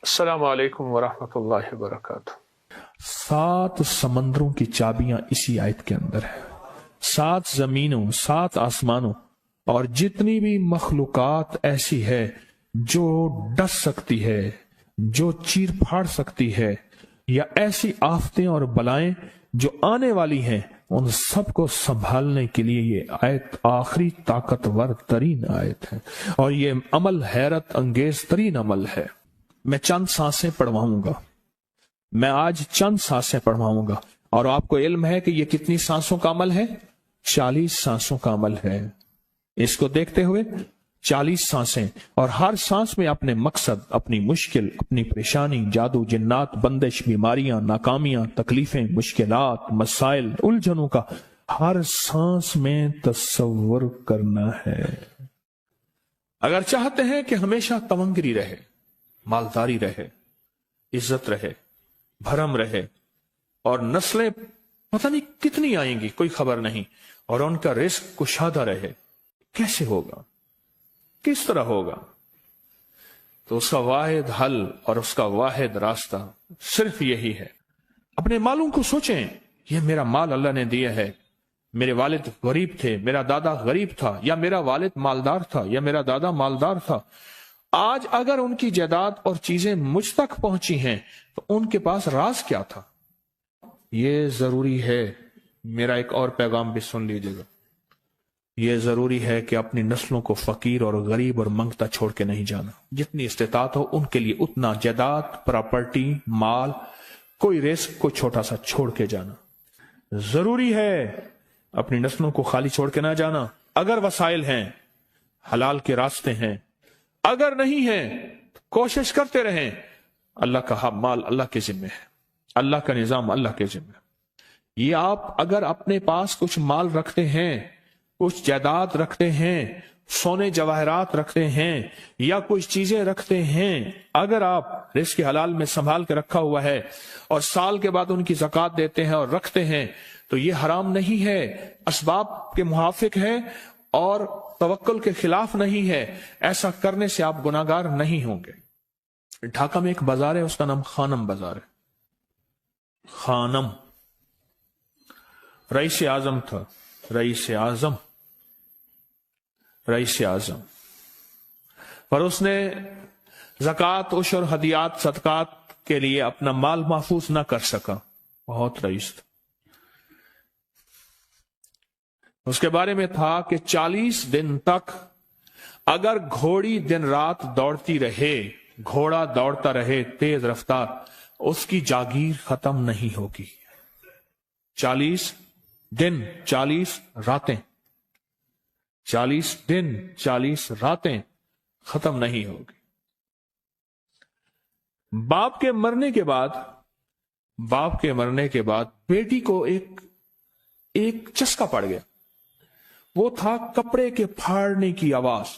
السلام علیکم ورحمۃ اللہ وبرکاتہ۔ 7 سمندروں کی چابیاں اسی آیت کے اندر ہے۔ 7 زمینوں، 7 آسمانوں اور جتنی بھی مخلوقات ایسی ہے جو ڈس سکتی ہے، جو چیر پھاڑ سکتی ہے، یا ایسی آفتیں اور بلائیں جو آنے والی ہیں، ان سب کو سنبھالنے کے لیے یہ آیت آخری طاقتور ترین آیت ہے، اور یہ عمل حیرت انگیز ترین عمل ہے۔ میں چند سانسیں پڑھواؤں گا، میں آج چند سانسیں پڑھواؤں گا، اور آپ کو علم ہے کہ یہ کتنی سانسوں کا عمل ہے؟ 40 سانسوں کا عمل ہے۔ اس کو دیکھتے ہوئے 40 سانسیں، اور ہر سانس میں اپنے مقصد، اپنی مشکل، اپنی پریشانی، جادو، جنات، بندش، بیماریاں، ناکامیاں، تکلیفیں، مشکلات، مسائل، الجھنوں کا ہر سانس میں تصور کرنا ہے۔ اگر چاہتے ہیں کہ ہمیشہ تمنگری رہے، مالداری رہے، عزت رہے، بھرم رہے، اور نسلیں پتہ نہیں کتنی آئیں گی کوئی خبر نہیں، اور ان کا رزق کشادہ رہے، کیسے ہوگا؟ کس طرح ہوگا؟ تو اس کا واحد حل اور اس کا واحد راستہ صرف یہی ہے۔ اپنے مالوں کو سوچیں، یہ میرا مال اللہ نے دیا ہے، میرے والد غریب تھے، میرا دادا غریب تھا، یا میرا والد مالدار تھا، یا میرا دادا مالدار تھا۔ آج اگر ان کی جائیداد اور چیزیں مجھ تک پہنچی ہیں تو ان کے پاس راز کیا تھا؟ یہ ضروری ہے، میرا ایک اور پیغام بھی سن لیجیے گا، یہ ضروری ہے کہ اپنی نسلوں کو فقیر اور غریب اور منگتا چھوڑ کے نہیں جانا۔ جتنی استطاعت ہو ان کے لیے اتنا جائیداد، پراپرٹی، مال، کوئی رزق کو چھوٹا سا چھوڑ کے جانا ضروری ہے۔ اپنی نسلوں کو خالی چھوڑ کے نہ جانا۔ اگر وسائل ہیں، حلال کے راستے ہیں، اگر نہیں ہیں کوشش کرتے رہیں۔ اللہ کا مال اللہ کے ذمہ ہے، اللہ کا نظام اللہ کے ذمہ ہے۔ یہ آپ اگر اپنے پاس کچھ مال رکھتے ہیں، کچھ جائیداد رکھتے ہیں، سونے جواہرات رکھتے ہیں، یا کچھ چیزیں رکھتے ہیں، اگر آپ رزق حلال میں سنبھال کے رکھا ہوا ہے اور سال کے بعد ان کی زکوٰۃ دیتے ہیں اور رکھتے ہیں، تو یہ حرام نہیں ہے، اسباب کے موافق ہے اور توکل کے خلاف نہیں ہے۔ ایسا کرنے سے آپ گناہگار نہیں ہوں گے۔ ڈھاکہ میں ایک بازار ہے، اس کا نام خانم بازار ہے۔ خانم رئیس اعظم تھا، رئیس اعظم پر اس نے زکوٰۃ، عشر، ہدیات، صدقات کے لیے اپنا مال محفوظ نہ کر سکا، بہت رئیس تھا۔ اس کے بارے میں تھا کہ 40 دن تک اگر گھوڑی دن رات دوڑتی رہے، گھوڑا دوڑتا رہے تیز رفتار، اس کی جاگیر ختم نہیں ہوگی۔ 40 دن 40 راتیں، 40 دن 40 راتیں ختم نہیں ہوگی۔ باپ کے مرنے کے بعد بیٹی کو ایک چسکا پڑ گیا، وہ تھا کپڑے کے پھاڑنے کی آواز۔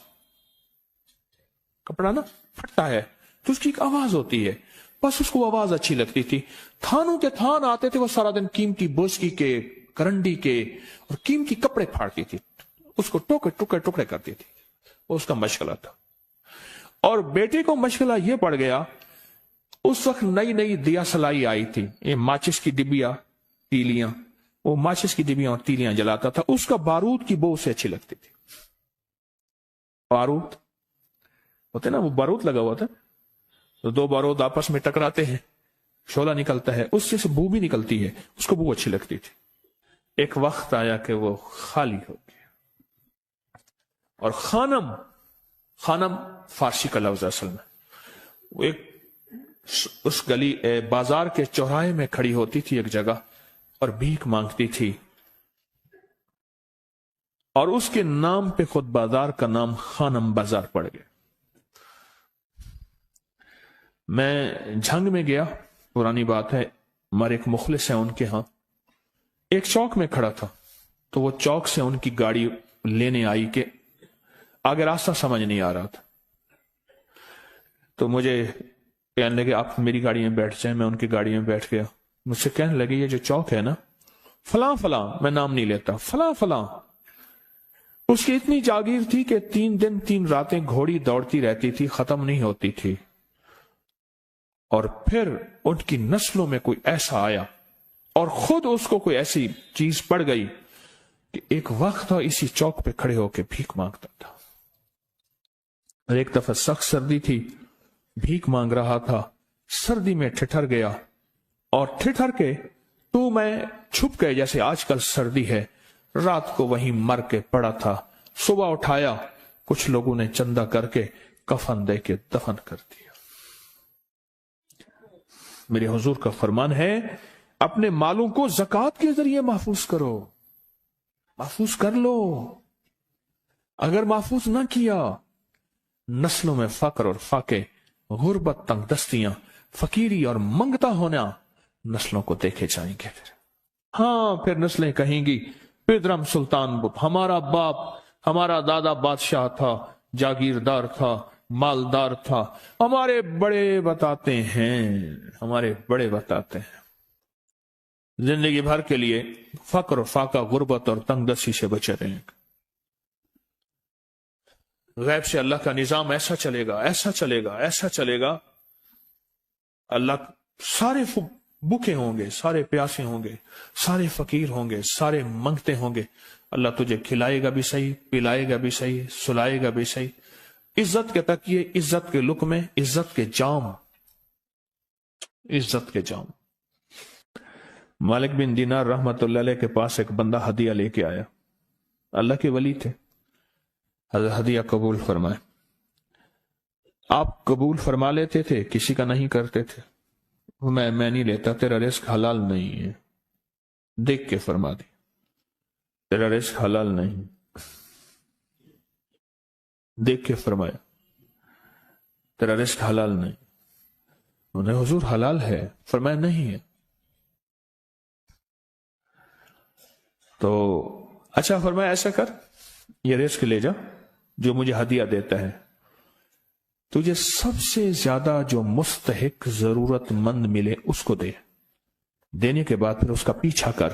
کپڑا نا پھٹتا ہے تو اس کی ایک آواز ہوتی ہے، بس اس کو آواز اچھی لگتی تھی۔ تھانوں کے تھان آتے تھے، وہ سارا دن قیمتی بوسکی کے، کرنڈی کے اور قیمتی کپڑے پھاڑتی تھی، اس کو ٹکڑے کرتی تھی، وہ اس کا مشغلہ تھا۔ اور بیٹے کو مشغلہ یہ پڑ گیا، اس وقت نئی دیا سلائی آئی تھی، یہ ماچس کی ڈبیاں، تیلیاں، وہ ماچس کی ڈبیاں اور تیلیاں جلاتا تھا، اس کا بارود کی بو اسے اچھی لگتی تھی۔ بارود ہوتے نا، وہ بارود لگا ہوا تھا، تو 2 بارود آپس میں ٹکراتے ہیں، شعلہ نکلتا ہے، اس سے بو بھی نکلتی ہے، اس کو بو اچھی لگتی تھی۔ ایک وقت آیا کہ وہ خالی ہو گیا، اور خانم فارسی کا لفظ اصل میں، وہ ایک اس گلی بازار کے چوراہے میں کھڑی ہوتی تھی ایک جگہ اور بھیک مانگتی تھی، اور اس کے نام پہ خود بازار کا نام خانم بازار پڑ گیا۔ میں جھنگ میں گیا، پرانی بات ہے، ہمارے ایک مخلص ہیں ان کے ہاں، ایک چوک میں کھڑا تھا، تو وہ چوک سے ان کی گاڑی لینے آئی کہ آگے راستہ سمجھ نہیں آ رہا تھا، تو مجھے کہنے لگے آپ میری گاڑی میں بیٹھ جائیں۔ میں ان کی گاڑی میں بیٹھ گیا، مجھ سے کہنے لگے یہ جو چوک ہے نا، فلاں فلاں، میں نام نہیں لیتا، فلاں فلاں، اس کی اتنی جاگیر تھی کہ 3 دن 3 راتیں گھوڑی دوڑتی رہتی تھی، ختم نہیں ہوتی تھی۔ اور پھر ان کی نسلوں میں کوئی ایسا آیا اور خود اس کو کوئی ایسی چیز پڑ گئی کہ ایک وقت تھا اسی چوک پہ کھڑے ہو کے بھیک مانگتا تھا. اور ایک دفعہ سخت سردی تھی، بھیک مانگ رہا تھا، سردی میں ٹھٹر گیا اور ٹھٹر کے تو میں چھپ گئے جیسے آج کل سردی ہے. رات کو وہیں مر کے پڑا تھا. صبح اٹھایا، کچھ لوگوں نے چندہ کر کے کفن دے کے دفن کر دیا. میرے حضور کا فرمان ہے اپنے مالوں کو زکوٰۃ کے ذریعے محفوظ کرو، محفوظ کر لو. اگر محفوظ نہ کیا، نسلوں میں فقر اور فاقے، غربت، تنگ دستیاں، فقیری اور منگتا ہونا نسلوں کو دیکھے جائیں گے. پھر نسلیں کہیں گی پیدرم سلطان بت، ہمارا باپ، ہمارا دادا بادشاہ تھا، جاگیردار تھا، مالدار تھا. ہمارے بڑے بتاتے ہیں زندگی بھر کے لیے فقر و فاقہ، غربت اور تنگ دستی سے بچے رہیں. غیب سے اللہ کا نظام ایسا چلے گا، ایسا چلے گا، ایسا چلے گا. اللہ سارے بھوکے ہوں گے، سارے پیاسے ہوں گے، سارے فقیر ہوں گے، سارے منگتے ہوں گے. اللہ تجھے کھلائے گا بھی صحیح، پلائے گا بھی صحیح، سلائے گا بھی صحیح. عزت کے تکیے، عزت کے لقمے، عزت کے جام، عزت کے جام. مالک بن دینار رحمت اللہ علیہ کے پاس ایک بندہ ہدیہ لے کے آیا. اللہ کے ولی تھے. حضرت ہدیہ قبول فرمائے. آپ قبول فرما لیتے تھے، کسی کا نہیں کرتے تھے. میں نہیں لیتا، تیرا رزق حلال نہیں ہے. دیکھ کے فرما دی تیرا رزق حلال نہیں. دیکھ کے فرمایا تیرا رزق حلال نہیں. انہوں نے حضور حلال ہے، فرمایا نہیں ہے. تو اچھا فرمایا ایسا کر، یہ رزق لے جا جو مجھے ہدیہ دیتا ہے. تجھے سب سے زیادہ جو مستحق ضرورت مند ملے اس کو دے. دینے کے بعد پھر اس کا پیچھا کر.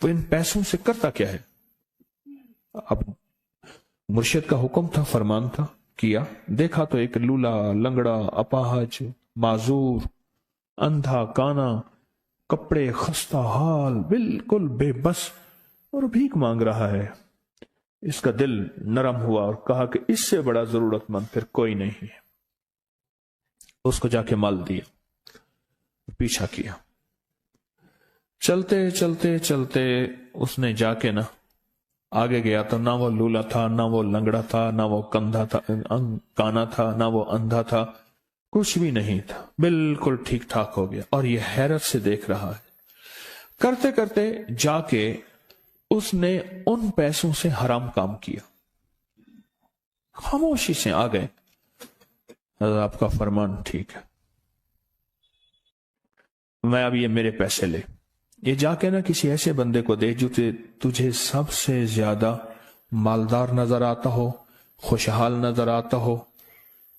وہ ان پیسوں سے کرتا کیا ہے؟ اب مرشد کا حکم تھا، فرمان تھا، کیا. دیکھا تو ایک لولا، لنگڑا، اپاہج، معذور، اندھا، کانا، کپڑے خستہ حال، بالکل بے بس اور بھیک مانگ رہا ہے. اس کا دل نرم ہوا اور کہا کہ اس سے بڑا ضرورت مند پھر کوئی نہیں ہے. اس کو جا کے مال دیا، پیچھا کیا. چلتے چلتے چلتے اس نے جا کے نا آگے گیا تو نہ وہ لولا تھا، نہ وہ لنگڑا تھا، نہ وہ کندھا تھا، کانا تھا، نہ وہ اندھا تھا، کچھ بھی نہیں تھا. بالکل ٹھیک ٹھاک ہو گیا اور یہ حیرت سے دیکھ رہا ہے. کرتے کرتے جا کے اس نے ان پیسوں سے حرام کام کیا. خاموشی سے آ گئے، آپ کا فرمان ٹھیک ہے، میں اب یہ میرے پیسے لے. یہ جا کے نا کسی ایسے بندے کو دے جو تجھے سب سے زیادہ مالدار نظر آتا ہو، خوشحال نظر آتا ہو،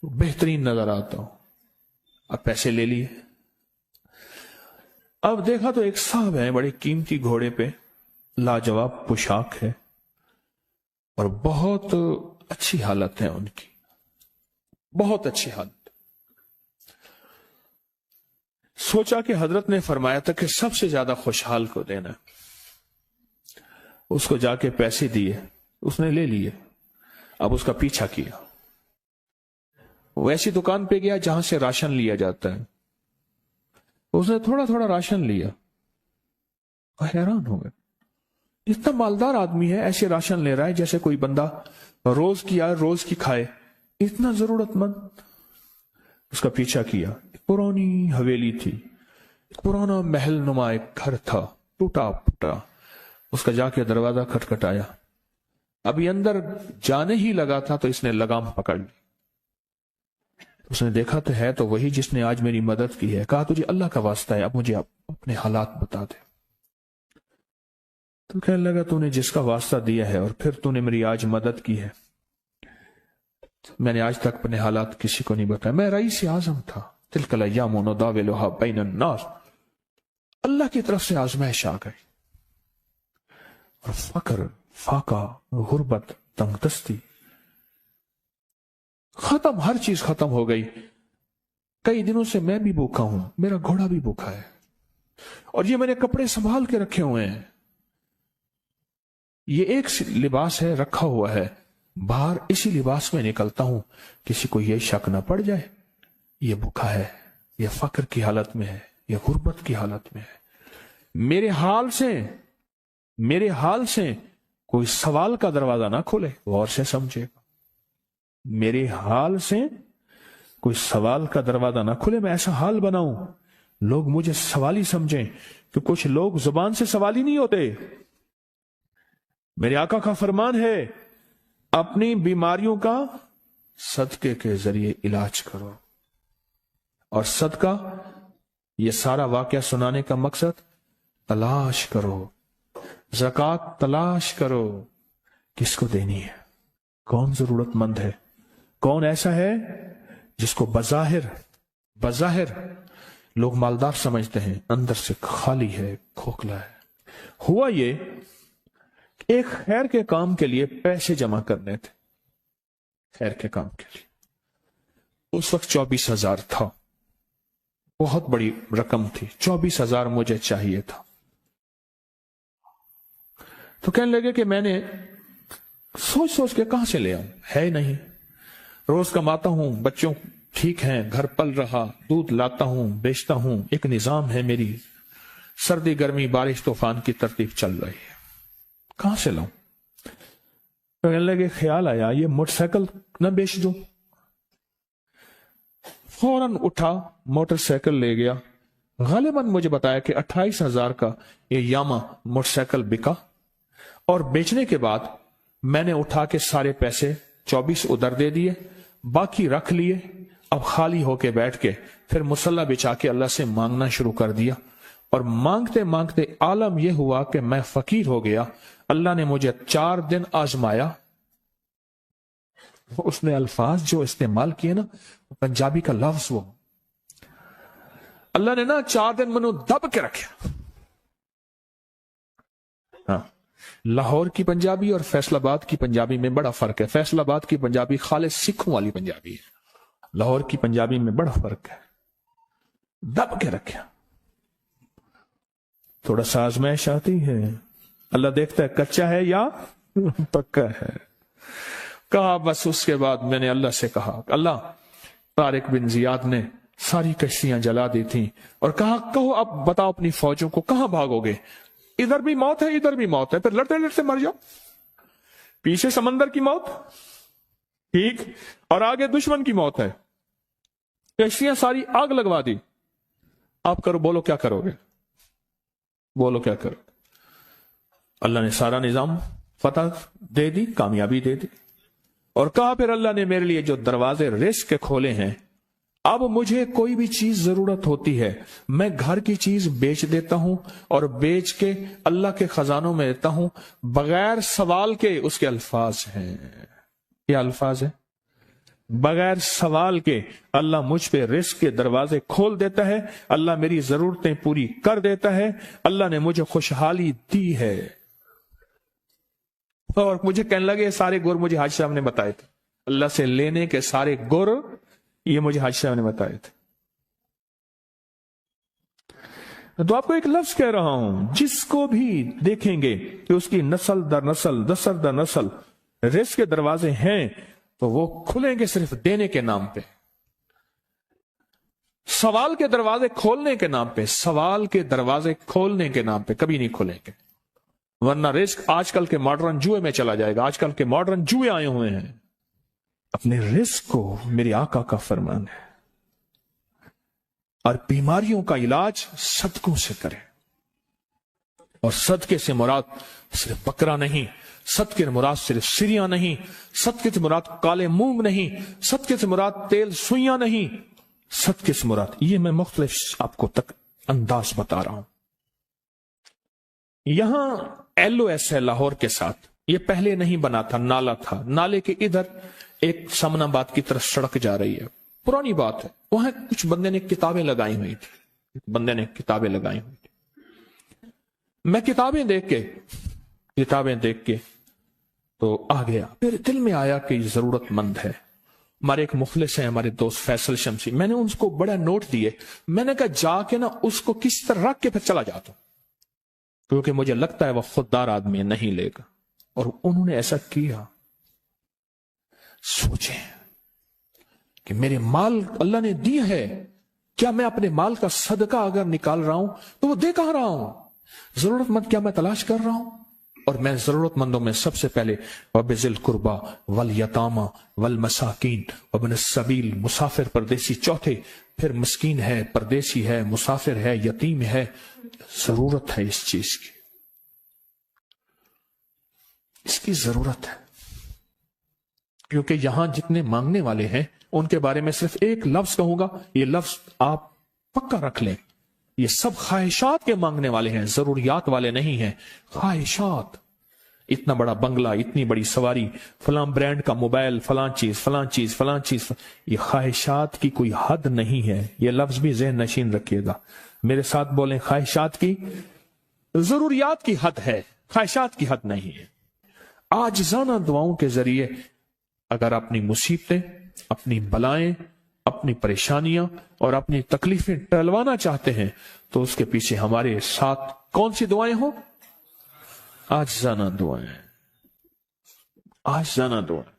بہترین نظر آتا ہو. اب پیسے لے لیے. اب دیکھا تو ایک صاحب ہے، بڑے قیمتی گھوڑے پہ، لاجواب پوشاک ہے اور بہت اچھی حالت ہے ان کی، بہت اچھی حالت. سوچا کہ حضرت نے فرمایا تھا کہ سب سے زیادہ خوشحال کو دینا. اس کو جا کے پیسے دیے، اس نے لے لیے. اب اس کا پیچھا کیا. وہ ایسی دکان پہ گیا جہاں سے راشن لیا جاتا ہے. اس نے تھوڑا تھوڑا راشن لیا. حیران ہو گئے، اتنا مالدار آدمی ہے، ایسے راشن لے رہا ہے جیسے کوئی بندہ روز کی آئے روز کی کھائے، اتنا ضرورت مند. اس کا پیچھا کیا. پرانی حویلی تھی، پرانا محل نما ایک گھر تھا، ٹوٹا پھوٹا. اس کا جا کے دروازہ کھٹکھٹایا. ابھی اندر جانے ہی لگا تھا تو اس نے لگام پکڑ لی. اس نے دیکھا تو ہے تو وہی جس نے آج میری مدد کی ہے. کہا تجھے اللہ کا واسطہ ہے، اب مجھے اپنے حالات بتا دے. تو کہنے لگا تو نے جس کا واسطہ دیا ہے اور پھر تو نے میری آج مدد کی ہے، میں نے آج تک اپنے حالات کسی کو نہیں بتایا. میں رئیس اعظم تھا. تلک الایام نداولها بین الناس. اللہ کی طرف سے آزمائش آ گئی اور فقر، فاقہ، غربت، تنگ دستی ختم، ہر چیز ختم ہو گئی. कई दिनों से मैं भी भूखा हूं, मेरा घोड़ा भी भूखा है, और ये मैंने कपड़े संभाल के रखे हुए हैं, ये एक लिबास है रखा हुआ है, बाहर इसी लिबास में निकलता हूं, किसी को ये शक ना पड़ जाए ये भूखा है, ये फक्र की हालत में है, ये गुर्बत की हालत में है। मेरे हाल से कोई सवाल का दरवाजा ना खोले, गौर से समझेगा। मेरे हाल से कोई सवाल का दरवाजा ना खुले, मैं ऐसा हाल बनाऊं लोग मुझे सवाली समझें, कि कुछ लोग जुबान से सवाली नहीं होते। मेरे आका का फरमान है, अपनी बीमारियों का सदके के जरिए इलाज करो। और सदका, ये सारा वाकया सुनाने का मकसद, तलाश करो, ज़कात तलाश करो, किसको देनी है, कौन जरूरतमंद है, कौन ऐसा है जिसको बज़ाहिर लोग मालदार समझते हैं, अंदर से खाली है, खोखला है। हुआ ये, एक खैर के काम के लिए पैसे जमा करने थे, खैर के काम के लिए। उस वक्त 24,000 था, बहुत बड़ी रकम थी, 24,000 मुझे चाहिए था। तो कहने लगे कि मैंने सोच के कहां से ले आऊं, है नहीं, रोज कमाता हूं, बच्चों ठीक हैं, घर पल रहा, दूध लाता हूं, बेचता हूं, एक निजाम है मेरी, सर्दी गर्मी बारिश तूफान की तरतीब चल रही है, कहां से लाऊं। तो कहने लगे, ख्याल आया ये मोटरसाइकिल न बेच दूं। फौरन उठा, मोटरसाइकिल ले गया। गालिबन मुझे बताया कि 28,000 का ये यामा मोटरसाइकिल बिका, और बेचने के बाद मैंने उठा के सारे पैसे 24 उधर दे दिए, बाकी रख लिए। अब खाली होके बैठ के फिर मुसल्ला बिछा के अल्लाह से मांगना शुरू कर दिया, और मांगते मांगते आलम यह हुआ कि मैं फकीर हो गया। अल्लाह ने मुझे 4 दिन आजमाया। उसने अल्फाज जो इस्तेमाल किए ना, पंजाबी का लफ्ज, वो अल्लाह ने ना 4 दिन मनु दब के रखे। हाँ, लाहौर की पंजाबी और फैसलाबाद की पंजाबी में बड़ा फर्क है। फैसलाबाद की पंजाबी खालिस सिखों वाली पंजाबी है, लाहौर की पंजाबी में बड़ा फर्क है। दब के रखा, थोड़ा सा आजमाइश आती है, अल्लाह देखता है कच्चा है या पक्का है। कहा, बस उसके बाद मैंने अल्लाह से कहा, अल्लाह, तारिक बिन जियाद ने सारी कश्तियां जला दी थी, और कहा, कहो अब बताओ अपनी फौजों को कहां भागोगे, इधर भी मौत है इधर भी मौत है, फिर लड़ते लड़ते मर जाओ। पीछे समंदर की मौत, ठीक, और आगे दुश्मन की मौत है, कश्तियां सारी आग लगवा दी, आप करो, बोलो क्या करोगे, बोलो क्या करोगे। अल्लाह ने सारा निजाम फतह दे दी, कामयाबी दे दी, और कहा फिर अल्लाह ने मेरे लिए जो दरवाजे रिस्क के खोले हैं, अब मुझे कोई भी चीज जरूरत होती है, मैं घर की चीज बेच देता हूं, और बेच के अल्लाह के खजानों में देता हूं बगैर सवाल के। उसके अल्फाज हैं, क्या अल्फाज है, बगैर सवाल के अल्लाह मुझ पे रिस्क के दरवाजे खोल देता है, अल्लाह मेरी जरूरतें पूरी कर देता है, अल्लाह ने मुझे खुशहाली दी है। और मुझे कहने लगे, सारे गुर मुझे हाजी साहब ने बताए थे, अल्लाह से लेने के सारे गुर ये मुझे हाजी साहब ने बताए थे। तो आपको एक लफ्ज कह रहा हूं, जिसको भी देखेंगे कि उसकी नस्ल दर नस्ल, दसर दर नस्ल रिस्क के दरवाजे हैं, तो वो खुलेंगे सिर्फ देने के नाम पे, सवाल के दरवाजे खोलने के नाम पे, सवाल के दरवाजे खोलने के नाम पे कभी नहीं खुलेंगे, वरना रिस्क आजकल के मॉडर्न जुए में चला जाएगा। आजकल के मॉडर्न जुए आए हुए हैं। अपने रिस्क को मेरे आका का फरमान है, और बीमारियों का इलाज सदकों से करें। और सदके से मुराद सिर्फ बकरा नहीं, सदके से मुराद सिर्फ सिरिया नहीं, सदके से मुराद काले मूंग नहीं, सदके से मुराद तेल सुइयां नहीं, सदके से मुराद, ये मैं मुख्तलिफ आपको तक अंदाज बता रहा हूं। यहां LOS है लाहौर के साथ, ये पहले नहीं बना था, नाला था, नाले के इधर एक समनाबाद की तरफ सड़क जा रही है, पुरानी बात है। वहां कुछ बंदे ने किताबें लगाई हुई थी, बंदे ने किताबें लगाई हुई थी। मैं किताबें देख के तो आ गया, फिर दिल में आया कि जरूरतमंद है, हमारे एक मुखलिस हैं, हमारे दोस्त फैसल शमसी, मैंने उनको बड़ा नोट दिए, मैंने कहा जाके ना उसको किस तरह रख के फिर चला जाता हूं, क्योंकि मुझे लगता है वह खुददार आदमी नहीं लेगा। और उन्होंने ऐसा किया। सोचें कि मेरे माल अल्लाह ने दिए है, क्या मैं अपने माल का सदका अगर निकाल रहा हूं तो वो दे कहां रहा हूं? जरूरतमंद क्या मैं तलाश कर रहा हूं? और मैं जरूरतमंदों में सबसे पहले वबिजिल कुर्बा वल यतामा वल मसाकीन वबन सबील, मुसाफिर परदेसी चौथे, फिर मस्कीन है, परदेसी है, मुसाफिर है, यतीम है। जरूरत है इस चीज की, इसकी जरूरत है, क्योंकि यहां जितने मांगने वाले हैं उनके बारे में सिर्फ एक लफ्ज कहूंगा, ये लफ्ज आप पक्का रख लें, ये सब ख्वाहिशात के मांगने वाले हैं, जरूरियात वाले नहीं हैं। ख्वाहिशात, इतना बड़ा बंगला, इतनी बड़ी सवारी, फलां ब्रांड का मोबाइल, फलां चीज फलां चीज फलां चीज, ये ख्वाहिशात की कोई हद नहीं है। ये लफ्ज भी ज़हन नशीन रखिएगा, मेरे साथ बोलें, ख्वाहिशात की, जरूरियात की हद है, ख्वाहिशात की हद नहीं है। आजिज़ाना दुआओं के जरिए अगर अपनी मुसीबतें, अपनी बलाएं, अपनी परेशानियां और अपनी तकलीफें टलवाना चाहते हैं तो उसके पीछे हमारे साथ कौन सी दुआएं हो? आजिज़ाना दुआएं, आजिज़ाना दुआएं।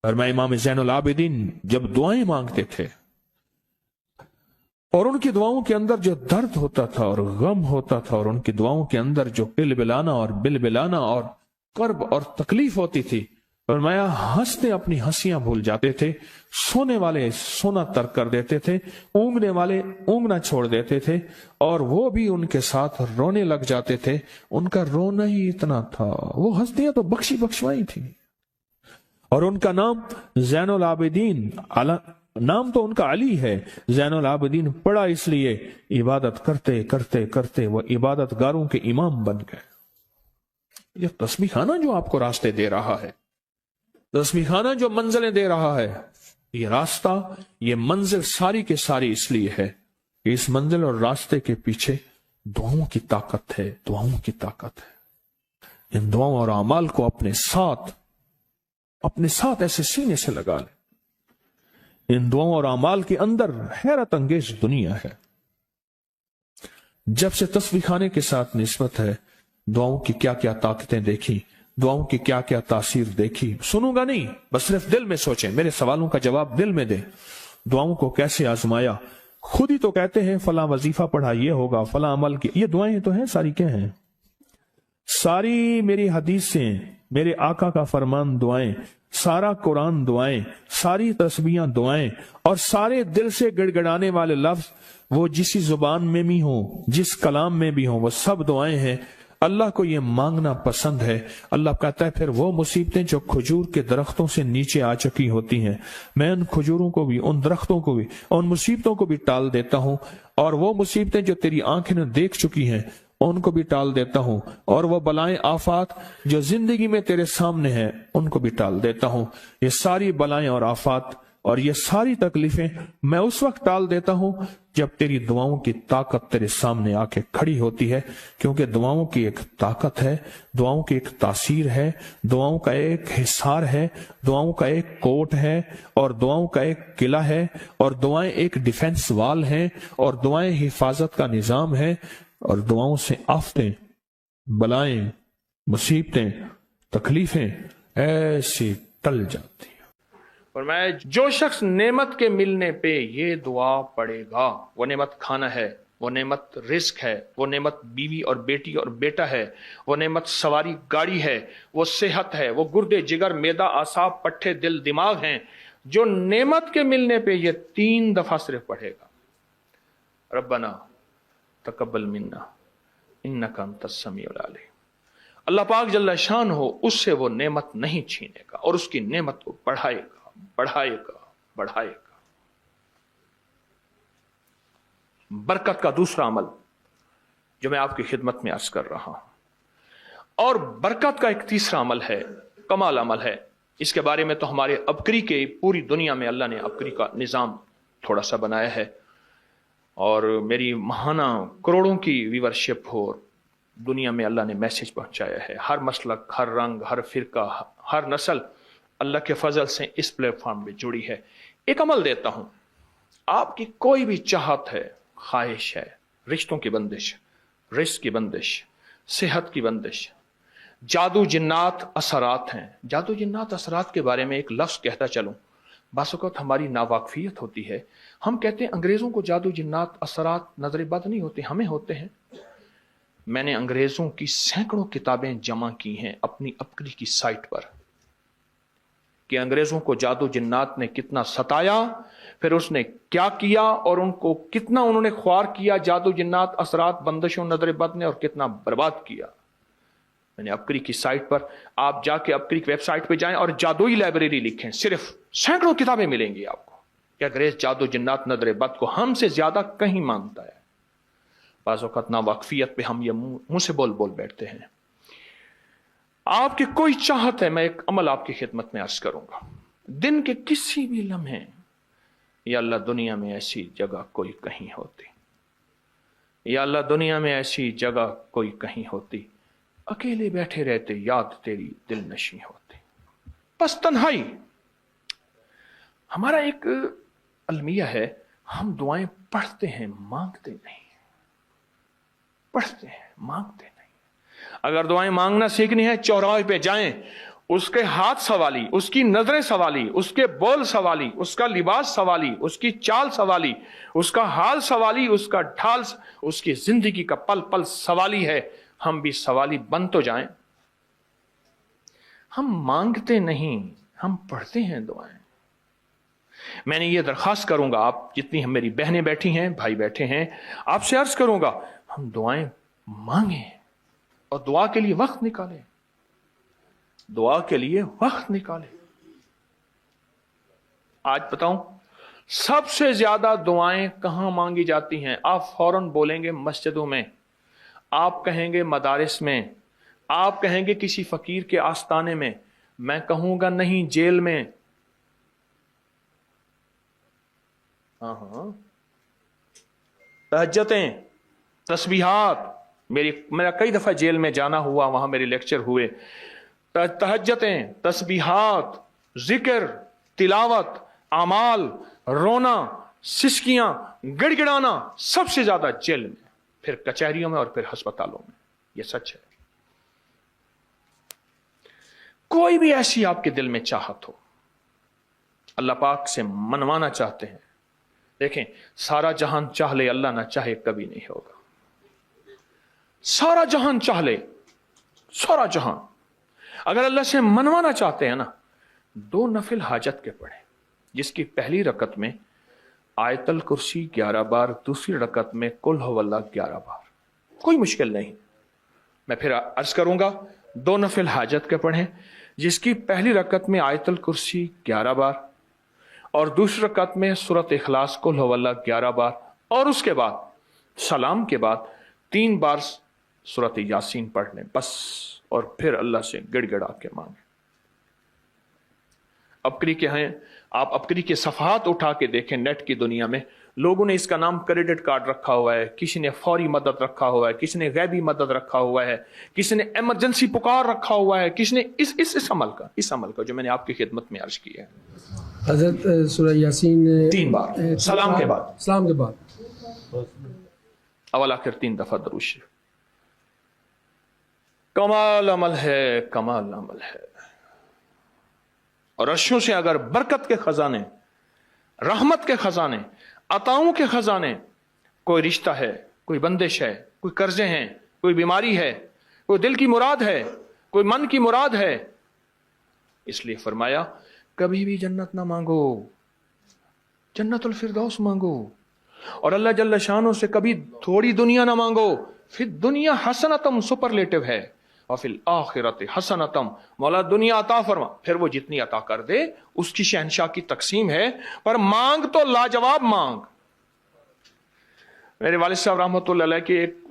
और मैं इमाम ज़ैनुल आबिदीन जब दुआएं मांगते थे और उनकी दुआओं के अंदर जो दर्द होता था और गम होता था, और उनकी दुआओं के अंदर जो बिलबिलाना और बिलबिलाना और कर्ब और तकलीफ होती थी, और मैं हंसते अपनी हंसियां भूल जाते थे, सोने वाले सोना तर्क कर देते थे, ऊँगने वाले ऊँगना छोड़ देते थे, और वो भी उनके साथ रोने लग जाते थे। उनका रोना ही इतना था, वो हंसतियां तो बख्शी बख्शवाई थी। और उनका नाम ज़ैनुल आबिदीन, नाम तो उनका अली है, ज़ैनुल आबिदीन पड़ा इसलिए इबादत करते करते करते वो इबादत गारों के इमाम बन गए। ये तस्बीह खाना जो आपको रास्ते दे रहा है, तस्बीह खाना जो मंजिलें दे रहा है, ये रास्ता, ये मंजिल सारी के सारी इसलिए है कि इस मंजिल और रास्ते के पीछे दुआओं की ताकत है, दुआओं की ताकत है। इन दुआओं और अमाल को अपने साथ ऐसे सीने से लगा ले। इन दुआओं और अमाल के अंदर हैरत अंगेज दुनिया है। जब से तस्बीह खाने के साथ निस्बत है, दुआओं की क्या क्या ताकतें देखी, दुआओं की क्या क्या तासीर देखी। सुनूंगा नहीं, बस सिर्फ दिल में सोचें, मेरे सवालों का जवाब दिल में दें। दुआओं को कैसे आजमाया, खुद ही तो कहते हैं फला वजीफा पढ़ा ये होगा, फला अमल की, ये दुआएं तो हैं सारी, क्या हैं? सारी मेरी हदीसें, मेरे आका का फरमान दुआएं, सारा कुरान दुआएं, सारी तस्बीहां दुआएं, और सारे दिल से गिड़गिड़ाने वाले लफ्ज वो जिस जुबान में भी हो, जिस कलाम में भी हो, वो सब दुआएं हैं। अल्लाह को ये मांगना पसंद है। अल्लाह कहता है फिर वो मुसीबतें जो खजूर के दरख्तों से नीचे आ चुकी होती हैं, मैं उन खजूरों को भी, उन दरख्तों को भी, उन मुसीबतों को भी टाल देता हूं, और वो मुसीबतें जो तेरी आंखें ने देख चुकी हैं उनको भी टाल देता हूं, और वो बलाएं आफात जो जिंदगी में तेरे सामने हैं उनको भी टाल देता हूं। ये सारी बलाएं और आफात और ये सारी तकलीफें मैं उस वक्त टाल देता हूं जब तेरी दुआओं की ताकत तेरे सामने आके खड़ी होती है, क्योंकि दुआओं की एक ताकत है, दुआओं की एक तासीर है, दुआओं का एक हिसार है, दुआओं का एक कोट है, और दुआओं का एक किला है, और दुआएं एक डिफेंस वाल हैं, और दुआएं हिफाजत का निजाम है, और दुआओं से आफतें, बलाएं, मुसीबतें, तकलीफें ऐसी टल जाती हैं। और मैं जो शख्स नेमत के मिलने पे ये दुआ पढ़ेगा, वो नेमत खाना है, वो नेमत रिस्क है, वो नेमत बीवी और बेटी और बेटा है, वो नेमत सवारी गाड़ी है, वो सेहत है, वो गुर्दे जिगर मैदा आसाब पट्ठे दिल दिमाग हैं, जो नेमत के मिलने पे ये 3 दफा सिर्फ पढ़ेगा, रब्बना तकब्बल मिन्ना इन्नका अंतस समीउल अलीम, अल्लाह पाक जल्ला शान हो उससे वो नेमत नहीं छीनेगा और उसकी नेमत को बढ़ाएगा बढ़ाएगा बढ़ाएगा। बरकत का दूसरा अमल जो मैं आपकी खिदमत में अर्ज कर रहा हूं, और बरकत का एक तीसरा अमल है, कमाल अमल है। इसके बारे में तो हमारे अबकरी के पूरी दुनिया में अल्लाह ने अबकरी का निज़ाम थोड़ा सा बनाया है, और मेरी महाना करोड़ों की व्यूवरशिप हो, दुनिया में अल्लाह ने मैसेज पहुंचाया है। हर मसलक, हर रंग, हर फिरका, हर नस्ल अल्लाह के फजल से इस प्लेटफॉर्म पे जुड़ी है। एक अमल देता हूं, आपकी कोई भी चाहत है, ख्वाहिश है, रिश्तों की बंदिश, रिस्क की बंदिश, सेहत की बंदिश, जादू जिन्नात असरात हैं। जादू जिन्नात असरात के बारे में एक लफ्ज कहता चलूं, बास वक़्त हमारी नावाकफियत होती है। हम कहते हैं अंग्रेजों को जादू जिन्नात असरात नजर बद नहीं होते, हमें होते हैं। मैंने अंग्रेजों की सैकड़ों किताबें जमा की हैं अपनी अपनी की साइट पर कि अंग्रेजों को जादू जिन्नात ने कितना सताया, फिर उसने क्या किया और उनको कितना उन्होंने ख्वार किया जादू जिन्नात असरात बंदिशों नजर बद ने, और कितना बर्बाद किया। मैंने अपक्री की साइट पर, आप जाके अपक्री की वेबसाइट पे जाएं और जादुई लाइब्रेरी लिखें, सिर्फ सैकड़ों किताबें मिलेंगी आपको कि अंग्रेज जादू जिन्नात नजर बद को हमसे ज्यादा कहीं मानता है। बाज़ औक़ात नावाकफियत पे हम ये मुंह से बोल बोल बैठते हैं। आपकी कोई चाहत है, मैं एक अमल आपकी खिदमत में अर्ज करूंगा। दिन के किसी भी लम्हे, या अल्लाह दुनिया में ऐसी जगह कोई कहीं होती, या अल्लाह दुनिया में ऐसी जगह कोई कहीं होती, अकेले बैठे रहते याद तेरी दिल नशी होती। बस तन्हाई। हमारा एक अलमिया है, हम दुआएं पढ़ते हैं मांगते नहीं, पढ़ते हैं मांगते नहीं। अगर दुआएं मांगना सीखनी है, चौराहे पे जाएं, उसके हाथ सवाली, उसकी नजरें सवाली, उसके बोल सवाली, उसका लिबास सवाली, उसकी चाल सवाली, उसका हाल सवाली, उसका ढाल, उसकी जिंदगी का पल पल सवाली है। हम भी सवाली बन तो जाएं। हम मांगते नहीं, हम पढ़ते हैं दुआएं। मैंने ये दरखास्त करूंगा, आप जितनी हम मेरी बहनें बैठी हैं, भाई बैठे हैं, आपसे अर्ज करूंगा, हम दुआएं मांगें और दुआ के लिए वक्त निकालें, दुआ के लिए वक्त निकालें। आज बताऊं, सबसे ज्यादा दुआएं कहां मांगी जाती हैं? आप फौरन बोलेंगे मस्जिदों में, आप कहेंगे मदारिस में, आप कहेंगे किसी फकीर के आस्ताने में, मैं कहूंगा नहीं जेल में। तहज्जुदें, तस्बीहात, मेरा कई दफा जेल में जाना हुआ, वहां मेरे लेक्चर हुए। तहज्जुदें, तस्बीहात, जिक्र, तिलावत, अमाल, रोना, सिसकियां, गिड़गिड़ाना, सबसे ज्यादा जेल में, फिर कचहरियों में और फिर अस्पतालों में। यह सच है। कोई भी ऐसी आपके दिल में चाहत हो, अल्लाह पाक से मनवाना चाहते हैं, देखें, सारा जहान चाह ले, अल्लाह ना चाहे कभी नहीं होगा। सारा जहान चाह ले, सारा जहान, अगर अल्लाह से मनवाना चाहते हैं ना, 2 नफिल हाजत के पढ़े, जिसकी पहली रकत में आयतल कुर्सी 11 बार, दूसरी रकत में कुल हुवल्लाह 11 बार। कोई मुश्किल नहीं। मैं फिर अर्ज करूंगा, 2 नफिल हाजत के पढ़ें, जिसकी पहली रकत में आयतल कुर्सी 11 बार और दूसरी रकत में सूरत इखलास कुल हुवल्लाह 11 बार, और उसके बाद सलाम के बाद 3 बार सूरत यासीन पढ़ लें बस, और फिर अल्लाह से गिड़गिड़ा के मांगे। अपकरी के हैं, आप अपकरी के सफहात उठा के देखें, नेट की दुनिया में लोगों ने इसका नाम क्रेडिट कार्ड रखा हुआ है, किसी ने फौरी मदद रखा हुआ है, किसी ने गैबी मदद रखा हुआ है, किसी ने इमरजेंसी पुकार रखा हुआ है, किसी ने इस अमल का जो मैंने आपकी खिदमत में अर्ज किया है। हजरत सूरह यासीन 3 बार सलाम के बाद अवल आखिर 3 दफा दरूद शरीफ। कमाल अमल है, कमाल अमल है। और अर्शों से अगर बरकत के खजाने, रहमत के खजाने, अताओं के खजाने, कोई रिश्ता है, कोई बंदिश है, कोई कर्जे हैं, कोई बीमारी है, कोई दिल की मुराद है, कोई मन की मुराद है, इसलिए फरमाया कभी भी जन्नत ना मांगो, जन्नतुल फिरदौस मांगो। और अल्लाह जल्ल शानो से कभी थोड़ी दुनिया ना मांगो, फिर दुनिया हसनतम सुपरलेटिव है, और फिर आखिरत हसनतम, मौला दुनिया अता फरमा, फिर वो जितनी अता कर दे उसकी शहनशाह की तकसीम है, पर मांग तो लाजवाब मांग। मेरे वालिद साहब रहमतुल्लाह अलैह के एक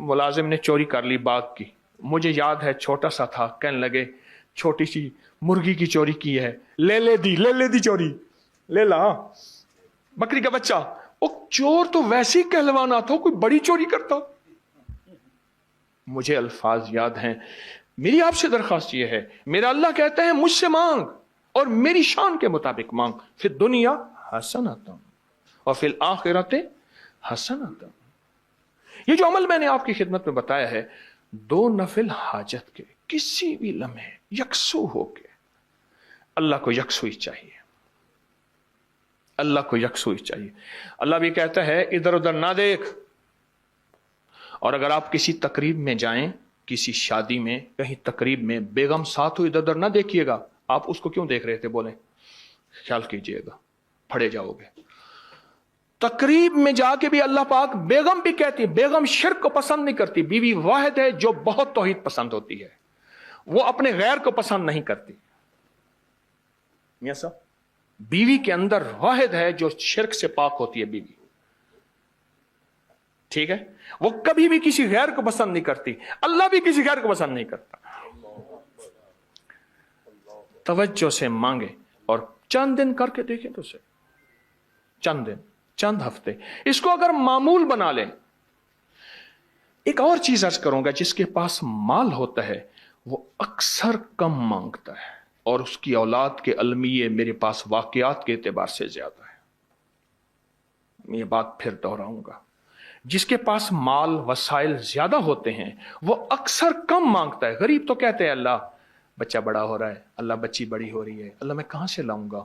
मुलाजिम ने चोरी कर ली बाग की, मुझे याद है छोटा सा था, कहने लगे छोटी सी मुर्गी की चोरी की है, ले ले दी चोरी, ले ला बकरी का बच्चा। वो चोर तो वैसे ही कहलवाना था, कोई बड़ी चोरी करता। मुझे अल्फाज याद हैं। मेरी आपसे दरखास्त यह है, मेरा अल्लाह कहता है मुझसे मांग, اور میری شان کے مطابق مانگ، پھر دنیا حسنۃ اور فی الآخرۃ حسنۃ۔ یہ جو عمل میں نے آپ کی خدمت میں بتایا ہے، 2 نفل حاجت کے کسی بھی لمحے یکسو ہو کے، اللہ کو یکسوئی چاہیے، اللہ کو یکسوئی چاہیے۔ اللہ بھی کہتا ہے ادھر ادھر نہ دیکھ، اور اگر آپ کسی تقریب میں جائیں، کسی شادی میں، کہیں تقریب میں، بیگم ساتھ ہو، ادھر ادھر نہ دیکھیے گا۔ آپ اس کو کیوں دیکھ رہے تھے؟ بولیں، خیال کیجئے گا، پھڑے جاؤ گے۔ تقریب میں جا کے بھی اللہ پاک، بیگم بھی کہتی، بیگم شرک کو پسند نہیں کرتی، بیوی واحد ہے جو بہت توحید پسند ہوتی ہے، وہ اپنے غیر کو پسند نہیں کرتی۔ میاں صاحب، بیوی کے اندر واحد ہے جو شرک سے پاک ہوتی ہے بیوی، ٹھیک ہے؟ وہ کبھی بھی کسی غیر کو پسند نہیں کرتی، اللہ بھی کسی غیر کو پسند نہیں کرتا۔ توجہ سے مانگے اور چند دن کر کے دیکھیں تو سے، چند دن، چند ہفتے، اس کو اگر معمول بنا لیں۔ ایک اور چیز عرض کروں گا، جس کے پاس مال ہوتا ہے وہ اکثر کم مانگتا ہے، اور اس کی اولاد کے المیے میرے پاس واقعات کے اعتبار سے زیادہ ہے۔ یہ بات پھر دہراؤں گا، جس کے پاس مال وسائل زیادہ ہوتے ہیں وہ اکثر کم مانگتا ہے۔ غریب تو کہتے ہیں اللہ بچہ بڑا ہو رہا ہے، اللہ بچی بڑی ہو رہی ہے، اللہ میں کہاں سے لاؤں گا؟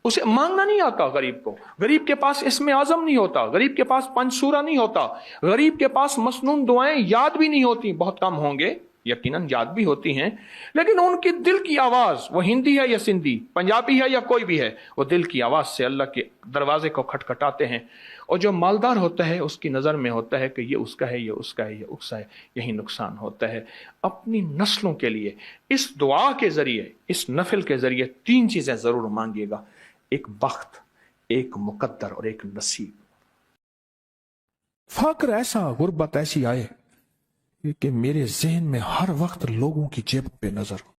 اسے مانگنا نہیں آتا غریب کو۔ غریب کے پاس اسم اعظم نہیں ہوتا، غریب کے پاس پنج سورہ نہیں ہوتا، غریب کے پاس مسنون دعائیں یاد بھی نہیں ہوتی، بہت کم ہوں گے، یقیناً یاد بھی ہوتی ہیں، لیکن ان کی دل کی آواز، وہ ہندی ہے یا سندھی، پنجابی ہے یا کوئی بھی ہے، وہ دل کی آواز سے اللہ کے دروازے کو کھٹکھٹاتے ہیں۔ اور جو مالدار ہوتا ہے اس کی نظر میں ہوتا ہے کہ یہ اس کا ہے، یہ اس کا ہے، یہ اس کا ہے، یہی نقصان ہوتا ہے۔ اپنی نسلوں کے لیے اس دعا کے ذریعے، اس نفل کے ذریعے 3 چیزیں ضرور مانگیے گا، ایک بخت، ایک مقدر اور ایک نصیب۔ فقر ایسا، غربت ایسی آئے کہ میرے ذہن میں ہر وقت لوگوں کی جیب پہ نظر ہو۔